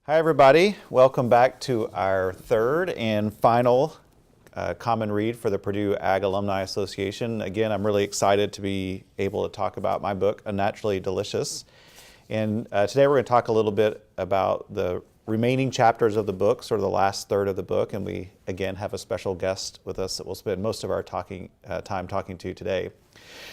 Hi everybody, welcome back to our third and final common read for the Purdue Ag Alumni Association. Again, I'm really excited to be able to talk about my book, Unnaturally Delicious. And today we're going to talk a little bit about the remaining chapters of the book, sort of the last third of the book, and we again have a special guest with us that we'll spend most of our time talking to today.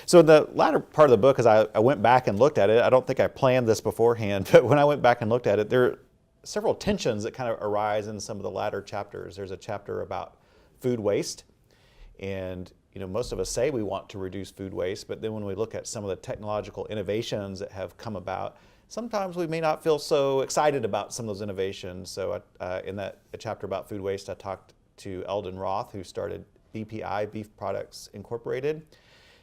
So in the latter part of the book, as I went back and looked at it, I don't think I planned this beforehand, but when I went back and looked at it, there several tensions that kind of arise in some of the latter chapters. There's a chapter about food waste, and most of us say we want to reduce food waste, but then when we look at some of the technological innovations that have come about, sometimes we may not feel so excited about some of those innovations. So in that chapter about food waste, I talked to Eldon Roth, who started BPI, Beef Products Incorporated,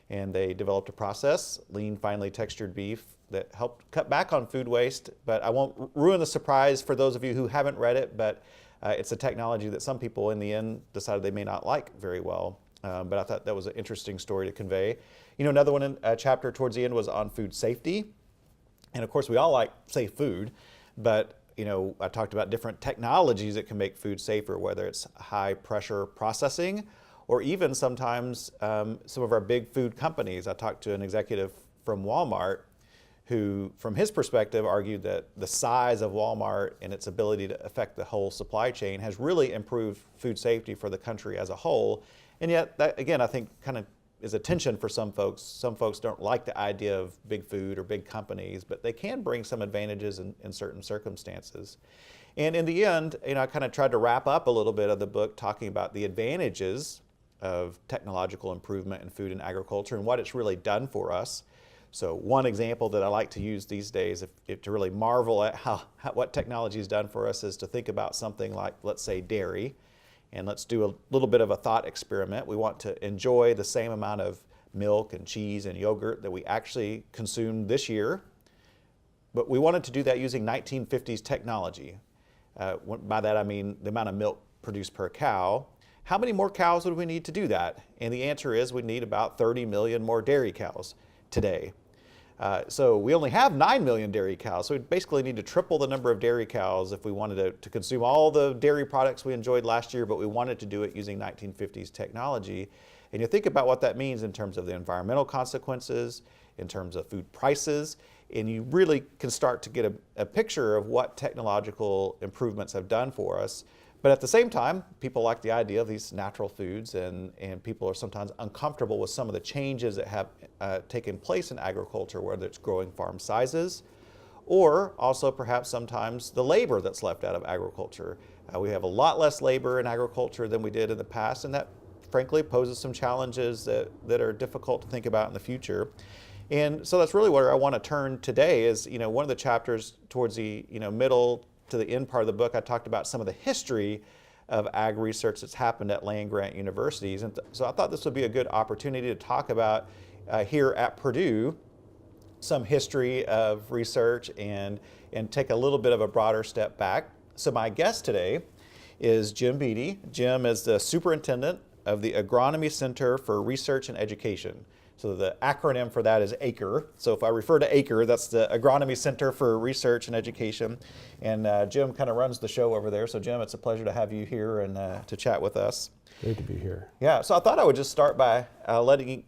and they developed a process, lean, finely textured beef, that helped cut back on food waste. But I won't ruin the surprise for those of you who haven't read it, but it's a technology that some people in the end decided they may not like very well. But I thought that was an interesting story to convey. Another one in a chapter towards the end was on food safety. And of course, we all like safe food, but I talked about different technologies that can make food safer, whether it's high pressure processing, or even sometimes some of our big food companies. I talked to an executive from Walmart who, from his perspective, argued that the size of Walmart and its ability to affect the whole supply chain has really improved food safety for the country as a whole. And yet, that, again, I think kind of is a tension for some folks. Some folks don't like the idea of big food or big companies, but they can bring some advantages in certain circumstances. And in the end, I kind of tried to wrap up a little bit of the book talking about the advantages of technological improvement in food and agriculture and what it's really done for us. So one example that I like to use these days to really marvel at what technology has done for us is to think about something like, let's say, dairy. And let's do a little bit of a thought experiment. We want to enjoy the same amount of milk and cheese and yogurt that we actually consumed this year, but we wanted to do that using 1950s technology. By that I mean the amount of milk produced per cow. How many more cows would we need to do that? And the answer is we need about 30 million more dairy cows today. So we only have 9 million dairy cows, so we basically need to triple the number of dairy cows if we wanted to consume all the dairy products we enjoyed last year, but we wanted to do it using 1950s technology. And you think about what that means in terms of the environmental consequences, in terms of food prices, and you really can start to get a picture of what technological improvements have done for us. But at the same time, people like the idea of these natural foods, and people are sometimes uncomfortable with some of the changes that have taken place in agriculture, whether it's growing farm sizes, or also perhaps sometimes the labor that's left out of agriculture. We have a lot less labor in agriculture than we did in the past, and that frankly poses some challenges that are difficult to think about in the future. And so that's really where I want to turn today is, one of the chapters towards the middle to the end part of the book, I talked about some of the history of ag research that's happened at land-grant universities. And so I thought this would be a good opportunity to talk about here at Purdue some history of research and take a little bit of a broader step back. So my guest today is Jim Beatty. Jim is the superintendent of the Agronomy Center for Research and Education. So the acronym for that is ACRE. So if I refer to ACRE, that's the Agronomy Center for Research and Education. And Jim kind of runs the show over there. So Jim, it's a pleasure to have you here and to chat with us. Great to be here. Yeah, so I thought I would just start by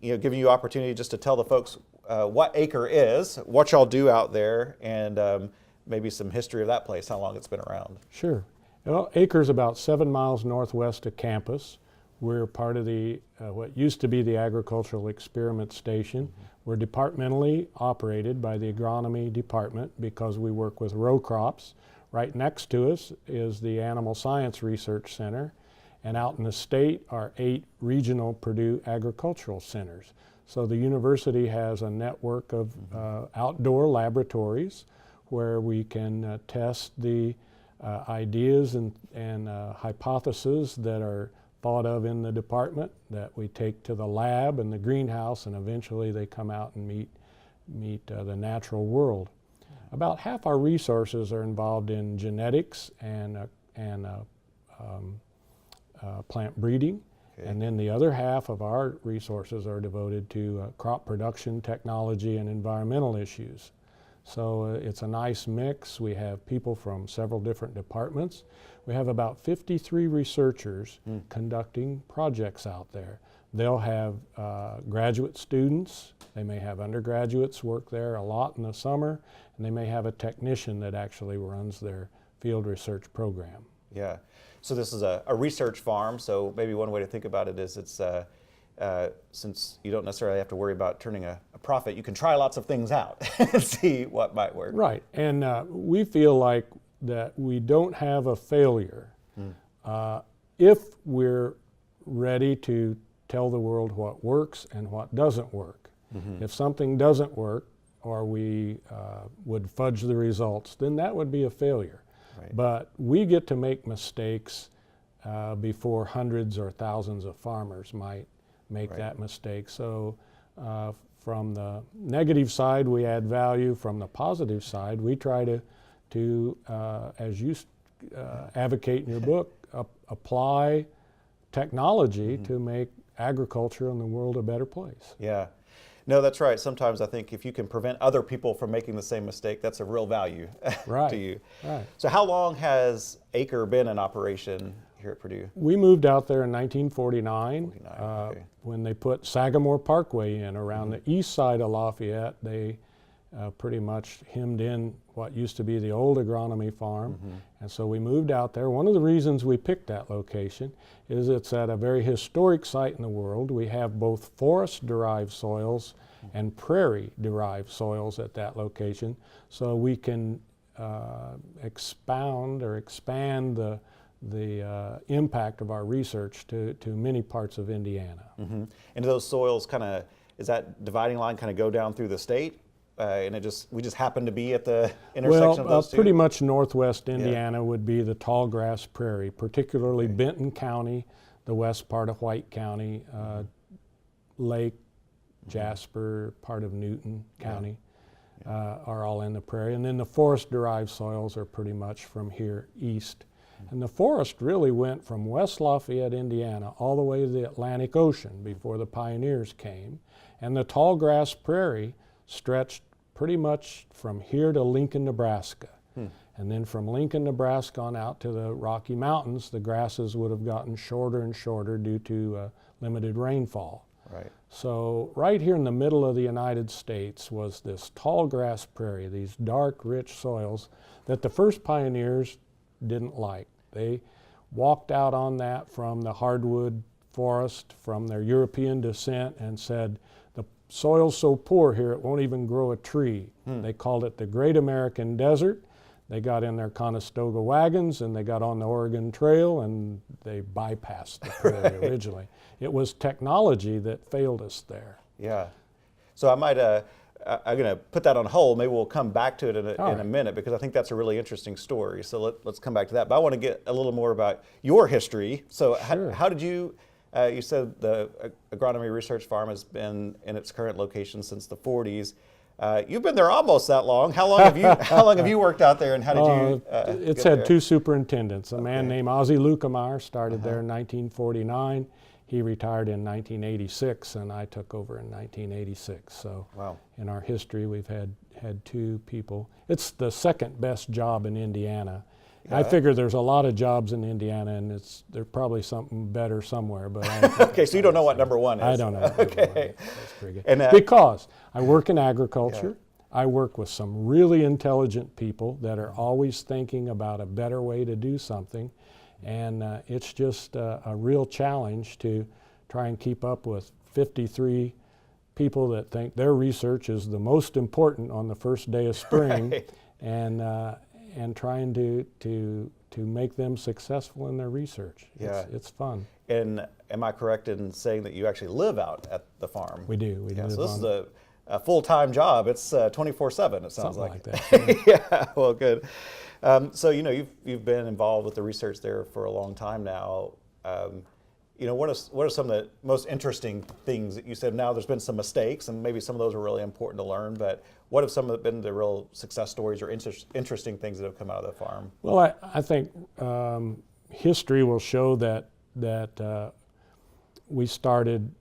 giving you opportunity just to tell the folks what ACRE is, what y'all do out there, and maybe some history of that place, how long it's been around. Sure. Well, ACRE is about 7 miles northwest of campus. We're part of the what used to be the Agricultural Experiment Station. Mm-hmm. We're departmentally operated by the Agronomy Department because we work with row crops. Right next to us is the Animal Science Research Center, and out in the state are 8 regional Purdue agricultural centers. So the university has a network of outdoor laboratories where we can test the ideas and hypotheses that are thought of in the department that we take to the lab and the greenhouse, and eventually they come out and meet the natural world. About half our resources are involved in genetics and plant breeding, okay. And then the other half of our resources are devoted to crop production, technology, and environmental issues. So it's a nice mix. We have people from several different departments. We have about 53 researchers conducting projects out there. They'll have graduate students. They may have undergraduates work there a lot in the summer, and they may have a technician that actually runs their field research program. Yeah. So this is a research farm, so maybe one way to think about it is it's since you don't necessarily have to worry about turning a profit, you can try lots of things out and see what might work. Right, and we feel like that we don't have a failure if we're ready to tell the world what works and what doesn't work. If something doesn't work, or we would fudge the results, then that would be a failure. Right. But we get to make mistakes before hundreds or thousands of farmers might make that mistake. So from the negative side, we add value. From the positive side, we try to as you advocate in your book, apply technology to make agriculture and the world a better place. Yeah. No, that's right. Sometimes I think if you can prevent other people from making the same mistake, that's a real value to you. Right. So how long has Acre been in operation here at Purdue? We moved out there in 1949 Okay. when they put Sagamore Parkway in around the east side of Lafayette. They pretty much hemmed in what used to be the old agronomy farm. And so we moved out there. One of the reasons we picked that location is it's at a very historic site in the world. We have both forest-derived soils and prairie-derived soils at that location, so we can expound or expand the impact of our research to many parts of Indiana. And do those soils is that dividing line kind of go down through the state? And we just happen to be at the intersection of those two? Pretty much northwest Indiana would be the tall grass prairie, particularly Benton County, the west part of White County, Lake, Jasper, part of Newton County are all in the prairie. And then the forest-derived soils are pretty much from here east. And the forest really went from West Lafayette, Indiana, all the way to the Atlantic Ocean before the pioneers came. And the tall grass prairie stretched pretty much from here to Lincoln, Nebraska. And then from Lincoln, Nebraska on out to the Rocky Mountains, the grasses would have gotten shorter and shorter due to limited rainfall. Right. So right here in the middle of the United States was this tall grass prairie, these dark, rich soils that the first pioneers didn't like. They walked out on that from the hardwood forest, from their European descent, and said, the soil's so poor here it won't even grow a tree. They called it the Great American Desert. They got in their Conestoga wagons and they got on the Oregon Trail and they bypassed the prairie originally. It was technology that failed us there. Yeah. So I might, I'm going to put that on hold. Maybe we'll come back to it in a minute, because I think that's a really interesting story. So let's come back to that. But I want to get a little more about your history. So Sure. how did you said the agronomy research farm has been in its current location since the 40s. You've been there almost that long. How long have you worked out there, and how did you It's get had there? two superintendents. A man named Ozzie Lukemeyer started there in 1949. He retired in 1986, and I took over in 1986. So Wow. in our history, we've had two people. It's the second best job in Indiana. I figure there's a lot of jobs in Indiana, and there's probably something better somewhere. But Okay, so you don't know what number one is. I don't know. What number one is. That's pretty good. And, because I work in agriculture, I work with some really intelligent people that are always thinking about a better way to do something, and it's just a real challenge to try and keep up with 53 people that think their research is the most important on the first day of spring, Right. and trying to make them successful in their research. Yeah. It's fun. And am I correct in saying that you actually live out at the farm? We do. We live So this on is a full-time job. It's 24/7. It sounds something like that. Yeah. Well, good. So you've been involved with the research there for a long time now. What are some of the most interesting things that you said? Now there's been some mistakes, and maybe some of those are really important to learn. But what have some of been the real success stories or interesting things that have come out of the farm? Well, I think history will show that we started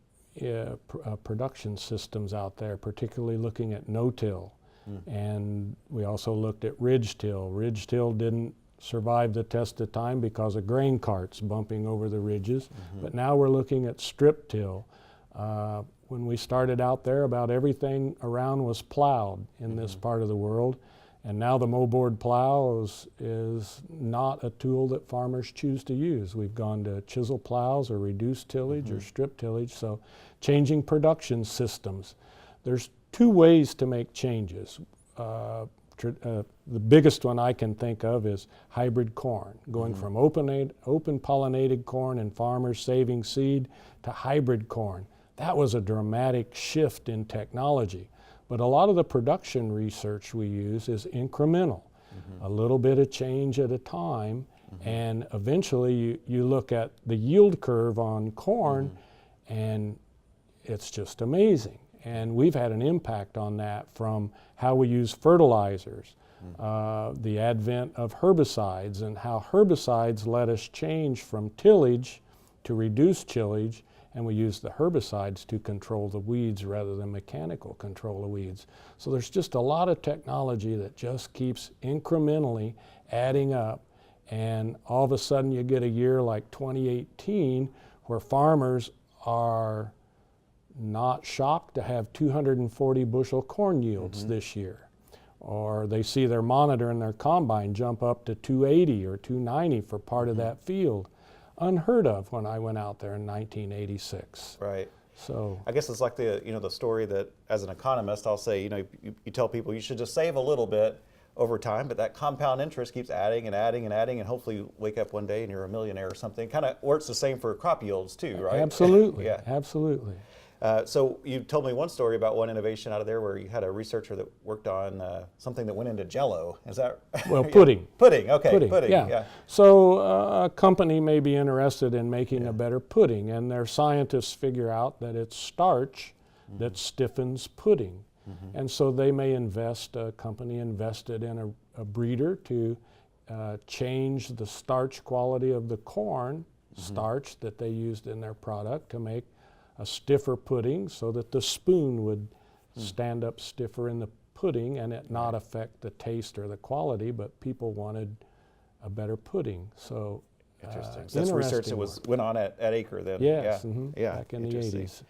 production systems out there, particularly looking at no-till. And we also looked at ridge till. Ridge till didn't survive the test of time because of grain carts bumping over the ridges. But now we're looking at strip till. When we started out there, about everything around was plowed in this part of the world. And now the moldboard plow is not a tool that farmers choose to use. We've gone to chisel plows or reduced tillage or strip tillage. So changing production systems. There's two ways to make changes. The biggest one I can think of is hybrid corn, going from open pollinated corn and farmers saving seed to hybrid corn. That was a dramatic shift in technology. But a lot of the production research we use is incremental, a little bit of change at a time, and eventually you look at the yield curve on corn and it's just amazing. And we've had an impact on that from how we use fertilizers, the advent of herbicides, and how herbicides let us change from tillage to reduced tillage, and we use the herbicides to control the weeds rather than mechanical control of weeds. So there's just a lot of technology that just keeps incrementally adding up, and all of a sudden you get a year like 2018 where farmers are not shocked to have 240 bushel corn yields this year. Or they see their monitor in their combine jump up to 280 or 290 for part of that field. Unheard of when I went out there in 1986. Right. So I guess it's like the story that as an economist I'll say, you tell people you should just save a little bit over time, but that compound interest keeps adding and adding and adding, and hopefully you wake up one day and you're a millionaire or something. Kind of works the same for crop yields too, right? Absolutely. Yeah. Absolutely. So you told me one story about one innovation out of there where you had a researcher that worked on something that went into Jell-O. Is that? Well, pudding. Pudding. Okay. Pudding. Yeah. So a company may be interested in making a better pudding, and their scientists figure out that it's starch that stiffens pudding, and so they may invest. A company invested in a breeder to change the starch quality of the corn starch that they used in their product to make a stiffer pudding, so that the spoon would stand up stiffer in the pudding and it not affect the taste or the quality, but people wanted a better pudding. So interesting. So that's research that went on at Acre then. Yes, yeah. back in the 80s.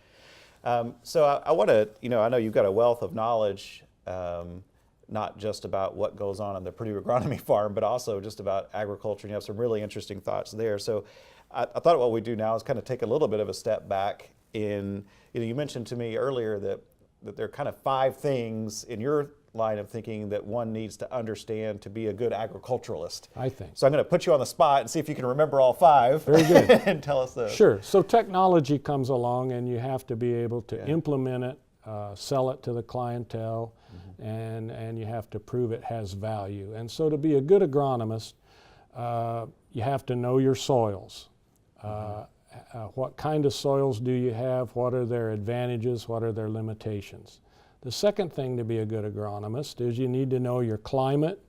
So I want to, I know you've got a wealth of knowledge, not just about what goes on the Purdue agronomy farm, but also just about agriculture. And you have some really interesting thoughts there. So I thought what we do now is kind of take a little bit of a step back in, you mentioned to me earlier that there are kind of 5 things in your line of thinking that one needs to understand to be a good agriculturalist. I think. So I'm going to put you on the spot and see if you can remember all 5. Very good. And tell us those. Sure. So technology comes along and you have to be able to implement it, sell it to the clientele, and you have to prove it has value. And so to be a good agronomist, you have to know your soils. What kind of soils do you have? What are their advantages? What are their limitations? The second thing to be a good agronomist is you need to know your climate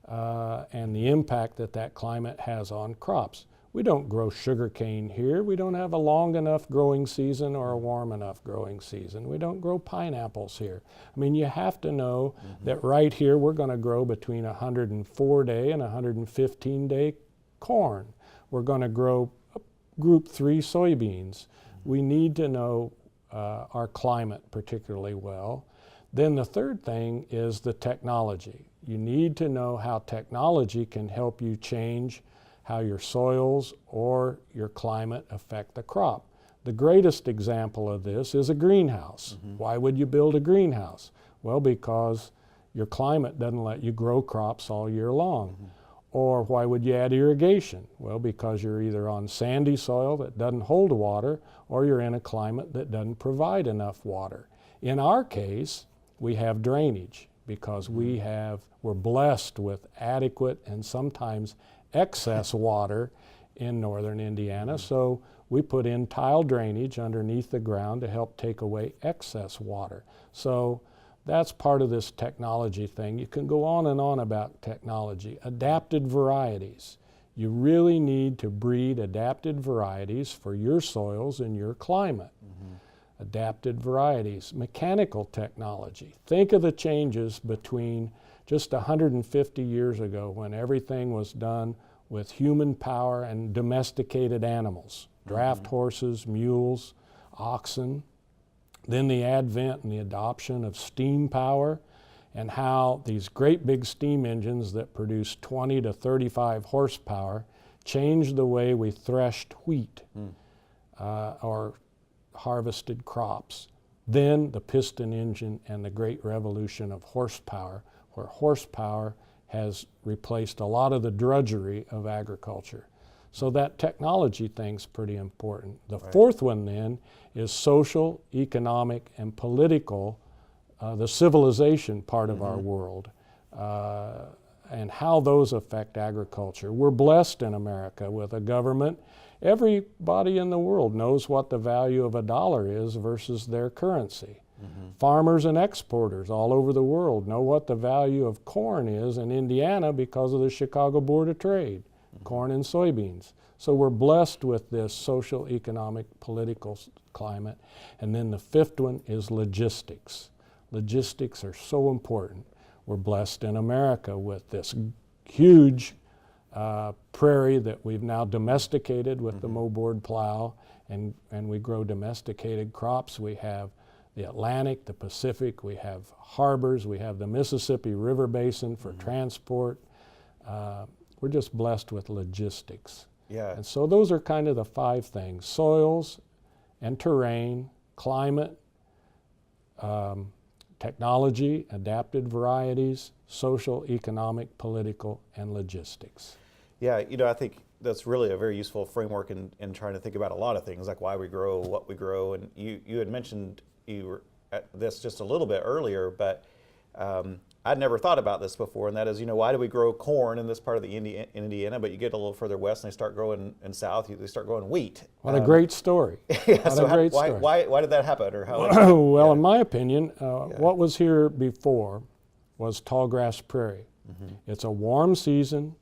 and the impact that climate has on crops. We don't grow sugarcane here. We don't have a long enough growing season or a warm enough growing season. We don't grow pineapples here. I mean, you have to know that right here we're going to grow between 104-day and 115-day corn. We're going to grow Group 3 soybeans. We need to know our climate particularly well. Then the third thing is the technology. You need to know how technology can help you change how your soils or your climate affect the crop. The greatest example of this is a greenhouse. Why would you build a greenhouse? Well, because your climate doesn't let you grow crops all year long. Or why would you add irrigation? Well, because you're either on sandy soil that doesn't hold water, or you're in a climate that doesn't provide enough water. In our case, we have drainage because we're blessed with adequate and sometimes excess water in northern Indiana. So we put in tile drainage underneath the ground to help take away excess water. So that's part of this technology thing. You can go on and on about technology. Adapted varieties. You really need to breed adapted varieties for your soils and your climate. adapted varieties, mechanical technology. Think of the changes between just 150 years ago when everything was done with human power and domesticated animals, draft horses, mules, oxen. Then the advent and the adoption of steam power, and how these great big steam engines that produce 20 to 35 horsepower changed the way we threshed wheat or harvested crops. Then the piston engine and the great revolution of horsepower, where horsepower has replaced a lot of the drudgery of agriculture. So that technology thing's pretty important. The fourth one then is social, economic, and political, the civilization part of our world, and how those affect agriculture. We're blessed in America with a government. Everybody in the world knows what the value of a dollar is versus their currency. Farmers and exporters all over the world know what the value of corn is in Indiana because of the Chicago Board of Trade, corn and soybeans. So we're blessed with this social, economic, political climate. And then the fifth one is logistics. Logistics are so important. We're blessed in America with this huge prairie that we've now domesticated with the mow-board plow, and we grow domesticated crops. We have the Atlantic, the Pacific, we have harbors, we have the Mississippi River Basin for transport. We're just blessed with logistics. Yeah. And so those are kind of the five things: soils and terrain, climate, technology, adapted varieties, social, economic, political, and logistics. Yeah, I think that's really a very useful framework in trying to think about a lot of things, like why we grow, what we grow. And you had mentioned you were at this just a little bit earlier, but I'd never thought about this before, and that is, why do we grow corn in this part of the Indiana, but you get a little further west and they start growing in south, they start growing wheat. What a great story. Yeah, what so a great why, story. why did that happen? Or how? Well, in my opinion, what was here before was tallgrass prairie. It's a warm season,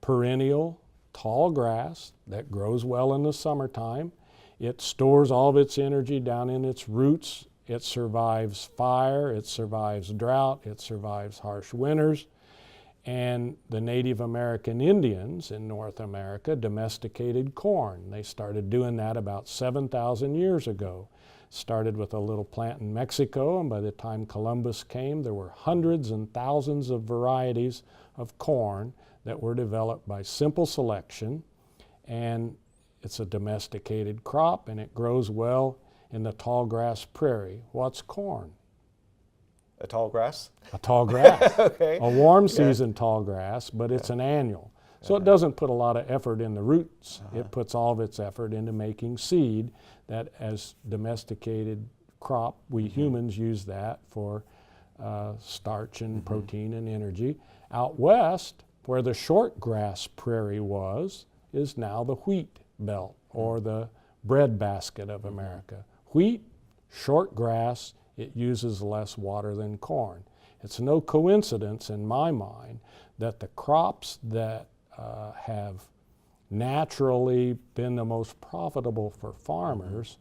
perennial, tall grass that grows well in the summertime. It stores all of its energy down in its roots. It survives fire, it survives drought, it survives harsh winters. And the Native American Indians in North America domesticated corn. They started doing that about 7,000 years ago. Started with a little plant in Mexico, and by the time Columbus came, there were hundreds and thousands of varieties of corn that were developed by simple selection. And it's a domesticated crop, and it grows well in the tall grass prairie. What's corn? A tall grass? A tall grass. Okay. A warm season tall grass, but it's an annual. So it doesn't put a lot of effort in the roots. It puts all of its effort into making seed that, as domesticated crop, we humans use that for starch and protein and energy. Out west, where the short grass prairie was, is now the wheat belt, or the breadbasket of America. Wheat, short grass, it uses less water than corn. It's no coincidence in my mind that the crops that have naturally been the most profitable for farmers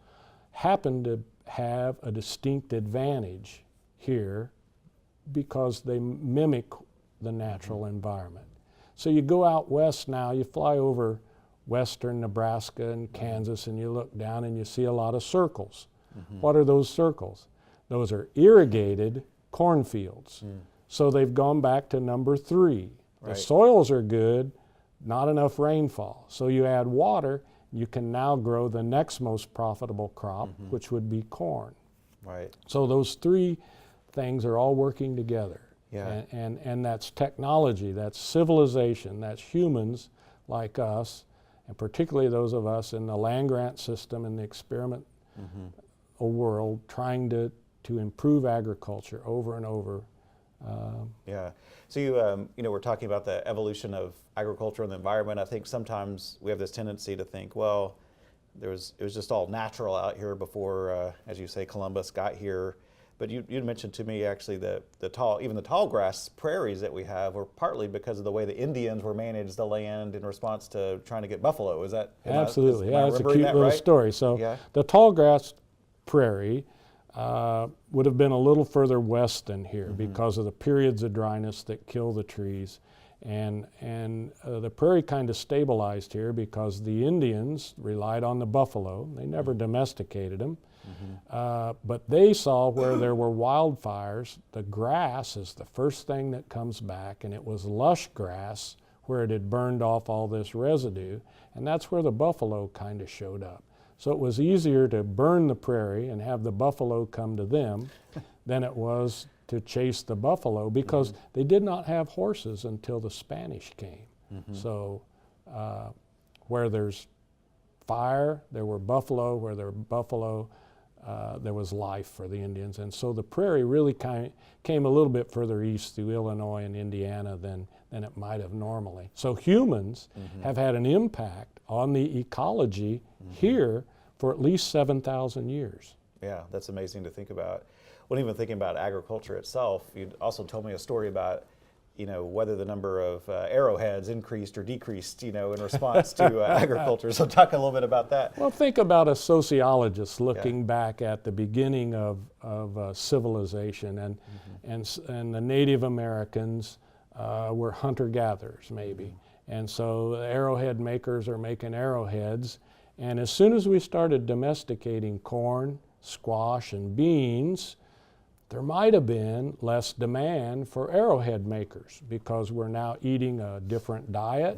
happen to have a distinct advantage here because they mimic the natural environment. So you go out west now, you fly over western Nebraska and Kansas, and you look down and you see a lot of circles. What are those circles? Those are irrigated cornfields. So they've gone back to number 3. The soils are good, not enough rainfall. So you add water, you can now grow the next most profitable crop, which would be corn. Right. So those 3 things are all working together. Yeah. And that's technology, that's civilization, that's humans like us, and particularly those of us in the land-grant system and the experiment world trying to improve agriculture over and over. Yeah. So you we're talking about the evolution of agriculture and the environment. I think sometimes we have this tendency to think, well, it was just all natural out here before, as you say, Columbus got here. But you mentioned to me actually the tall grass prairies that we have were partly because of the way the Indians were managed the land in response to trying to get buffalo. Is that Absolutely? am I It's a remembering cute that little right? story. So Yeah. the tall grass prairie would have been a little further west than here because of the periods of dryness that kill the trees. And the prairie kind of stabilized here because the Indians relied on the buffalo. They never domesticated them. But they saw where there were wildfires, the grass is the first thing that comes back, and it was lush grass where it had burned off all this residue, and that's where the buffalo kind of showed up. So it was easier to burn the prairie and have the buffalo come to them than it was to chase the buffalo, because they did not have horses until the Spanish came. So where there's fire, there were buffalo. Where there were buffalo, there was life for the Indians. And so the prairie really came a little bit further east through Illinois and Indiana than it might have normally. So humans have had an impact on the ecology here for at least 7,000 years. Yeah, that's amazing to think about. When even thinking about agriculture itself, you also told me a story about, whether the number of arrowheads increased or decreased, in response to agriculture. So talk a little bit about that. Well, think about a sociologist looking back at the beginning of civilization, and the Native Americans were hunter-gatherers, maybe. And so the arrowhead makers are making arrowheads. And as soon as we started domesticating corn, squash, and beans, there might have been less demand for arrowhead makers because we're now eating a different diet.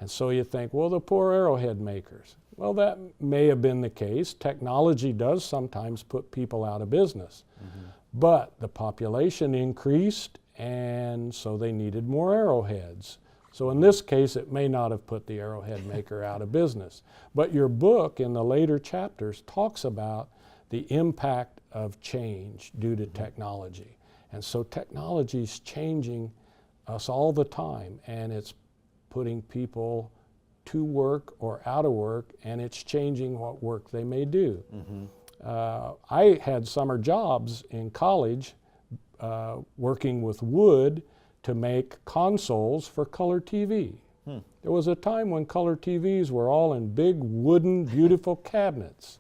And so you think, well, the poor arrowhead makers. Well, that may have been the case. Technology does sometimes put people out of business. But the population increased, and so they needed more arrowheads. So in this case, it may not have put the arrowhead maker out of business. But your book in the later chapters talks about the impact of change due to technology. And so technology is changing us all the time, and it's putting people to work or out of work, and it's changing what work they may do. I had summer jobs in college working with wood to make consoles for color TV. There was a time when color TVs were all in big wooden, beautiful cabinets,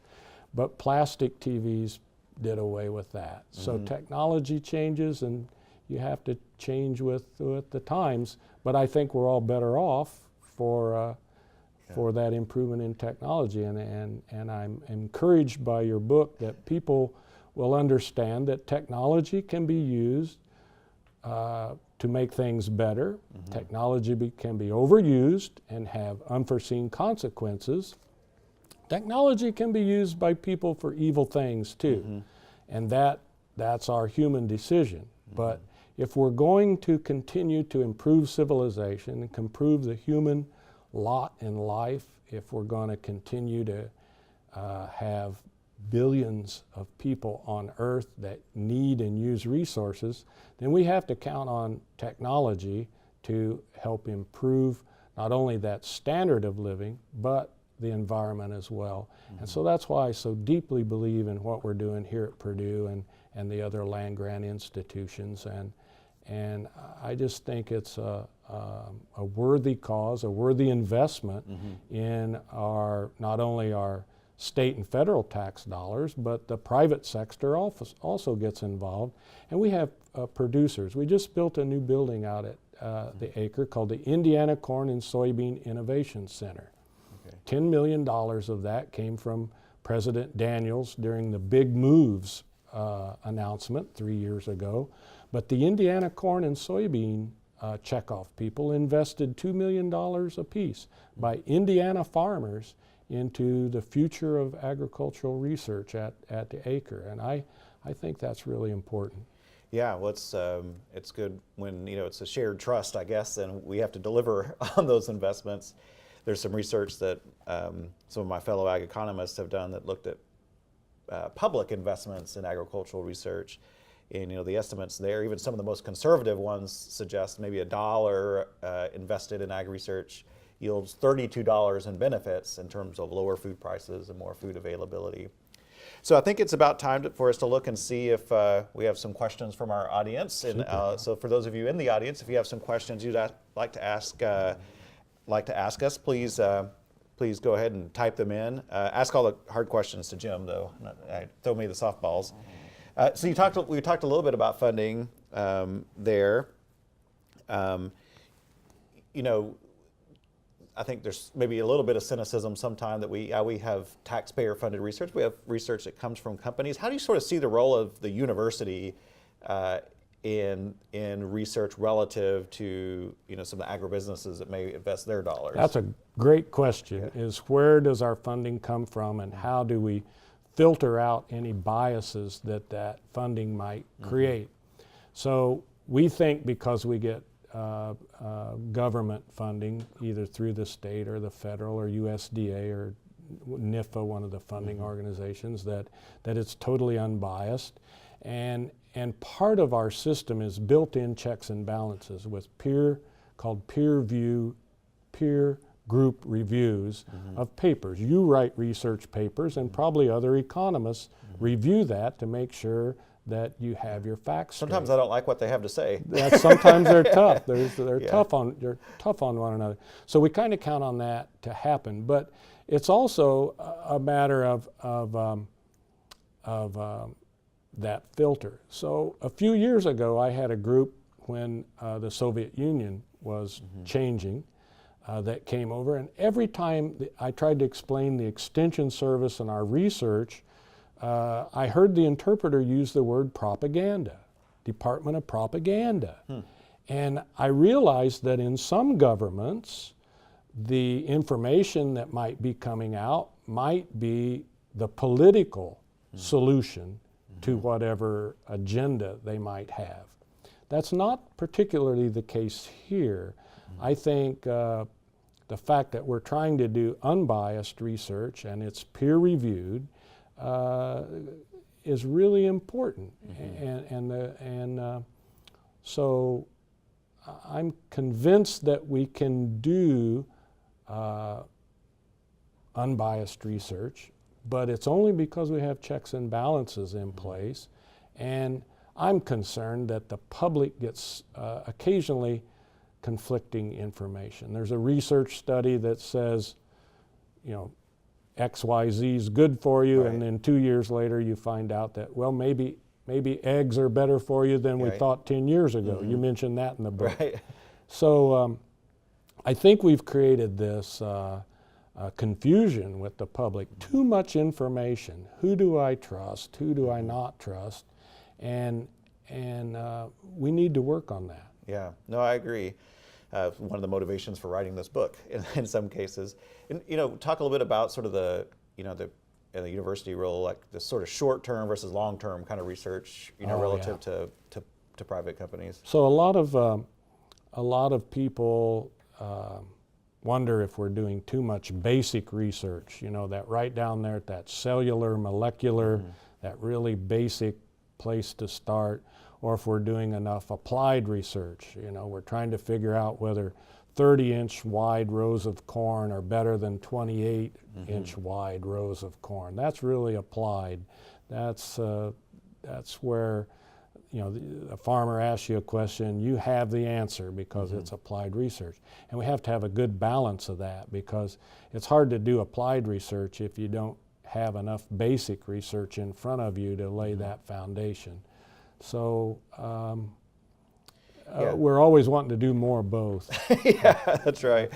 but plastic TVs did away with that. So technology changes, and you have to change with the times. But I think we're all better off for that improvement in technology. And I'm encouraged by your book that people will understand that technology can be used to make things better. Technology can be overused and have unforeseen consequences. Technology can be used by people for evil things too, and that's our human decision. But if we're going to continue to improve civilization and improve the human lot in life, if we're going to continue to have billions of people on Earth that need and use resources, then we have to count on technology to help improve not only that standard of living, but the environment as well. And so that's why I so deeply believe in what we're doing here at Purdue and the other land-grant institutions. And I just think it's a worthy cause, a worthy investment in not only our state and federal tax dollars, but the private sector also gets involved. And we have producers. We just built a new building out at the Acre called the Indiana Corn and Soybean Innovation Center. $10 million of that came from President Daniels during the Big Moves announcement 3 years ago. But the Indiana Corn and Soybean checkoff people invested $2 million apiece by Indiana farmers into the future of agricultural research at the Acre. And I think that's really important. Yeah, well, it's good when it's a shared trust, I guess, and we have to deliver on those investments. There's some research that some of my fellow ag economists have done that looked at public investments in agricultural research. And the estimates there, even some of the most conservative ones, suggest maybe $1 invested in ag research yields $32 in benefits in terms of lower food prices and more food availability. So I think it's about time for us to look and see if we have some questions from our audience. And so for those of you in the audience, if you have some questions you'd like to ask us, please please go ahead and type them in. Ask all the hard questions to Jim, though. Throw me the softballs. So we talked a little bit about funding there. I think there's maybe a little bit of cynicism sometime that we have taxpayer-funded research. We have research that comes from companies. How do you sort of see the role of the university in research relative to some of the agribusinesses that may invest their dollars? That's a great question. Is where does our funding come from, and how do we filter out any biases that funding might create? So we think because we get government funding, either through the state or the federal or USDA or NIFA, one of the funding organizations, that it's totally unbiased. And part of our system is built-in checks and balances with peer group reviews of papers. You write research papers, and probably other economists review that to make sure that you have your facts Sometimes straight. I don't like what they have to say. Sometimes they're tough. They're tough on one another. So we kind of count on that to happen. But it's also a matter of that filter. So a few years ago, I had a group when the Soviet Union was changing that came over, and every time I tried to explain the Extension Service and our research, I heard the interpreter use the word propaganda, Department of Propaganda. And I realized that in some governments, the information that might be coming out might be the political solution to whatever agenda they might have. That's not particularly the case here. I think the fact that we're trying to do unbiased research and it's peer-reviewed is really important. So I'm convinced that we can do unbiased research, but it's only because we have checks and balances in place. And I'm concerned that the public gets occasionally conflicting information. There's a research study that says, XYZ is good for you, and then 2 years later you find out that, well, maybe eggs are better for you than we thought 10 years ago. You mentioned that in the book. So I think we've created this confusion with the public. Too much information. Who do I trust? Who do I not trust? And we need to work on that. Yeah, no, I agree. One of the motivations for writing this book in some cases. And talk a little bit about sort of the university role, like the sort of short-term versus long-term kind of research, relative to private companies. So a lot of people wonder if we're doing too much basic research, that right down there at that cellular, molecular, that really basic place to start, or if we're doing enough applied research. We're trying to figure out whether 30-inch wide rows of corn are better than 28-inch wide rows of corn. That's really applied. That's where, a farmer asks you a question, you have the answer because it's applied research. And we have to have a good balance of that, because it's hard to do applied research if you don't have enough basic research in front of you to lay that foundation. So we're always wanting to do more of both. Yeah, that's right.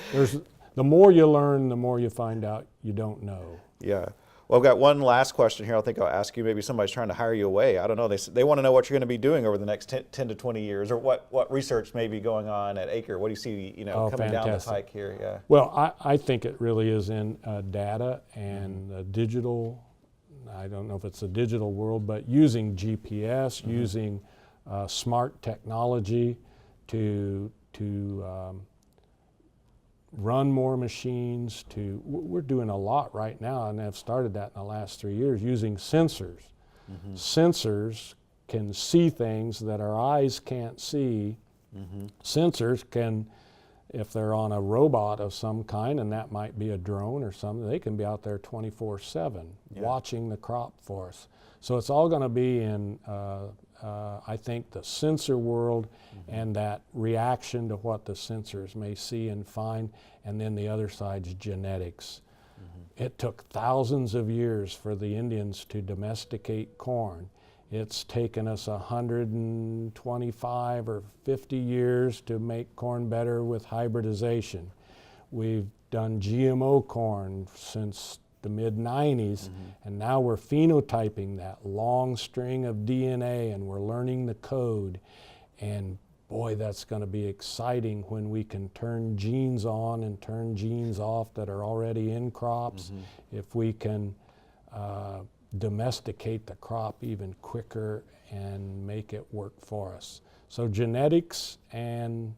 The more you learn, the more you find out you don't know. Yeah. Well, I've got one last question here I think I'll ask you. Maybe somebody's trying to hire you away. I don't know. They want to know what you're going to be doing over the next 10 to 20 years, or what research may be going on at Acre. What do you see coming down the pike here? Yeah. Well, I think it really is in data and digital. I don't know if it's a digital world, but using GPS, using smart technology to run more machines. We're doing a lot right now, and have started that in the last 3 years, using sensors. Sensors can see things that our eyes can't see. Sensors can, if they're on a robot of some kind, and that might be a drone or something, they can be out there 24/7 watching the crop for us. So it's all going to be in I think, the sensor world and that reaction to what the sensors may see and find, and then the other side's genetics. It took thousands of years for the Indians to domesticate corn. It's taken us 125 or 50 years to make corn better with hybridization. We've done GMO corn since the mid-90s, and now we're phenotyping that long string of DNA, and we're learning the code. And boy, that's going to be exciting when we can turn genes on and turn genes off that are already in crops. If we can domesticate the crop even quicker and make it work for us. So genetics and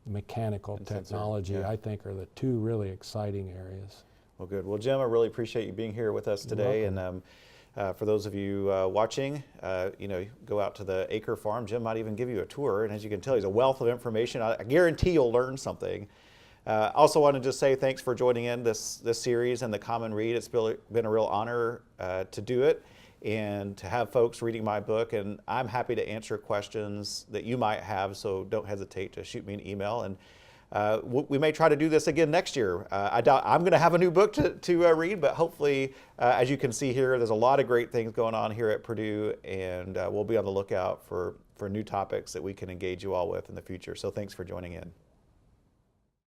mechanical technology, I think, are the two really exciting areas. Well, good. Well, Jim, I really appreciate you being here with us today. And for those of you watching, go out to the Acre Farm. Jim might even give you a tour. And as you can tell, he's a wealth of information. I guarantee you'll learn something. Also want to just say thanks for joining in this series and the Common Read. It's been a real honor to do it and to have folks reading my book. And I'm happy to answer questions that you might have, so don't hesitate to shoot me an email. And we may try to do this again next year. I doubt I'm going to have a new book to read, but hopefully, as you can see here, there's a lot of great things going on here at Purdue, and we'll be on the lookout for new topics that we can engage you all with in the future. So thanks for joining in.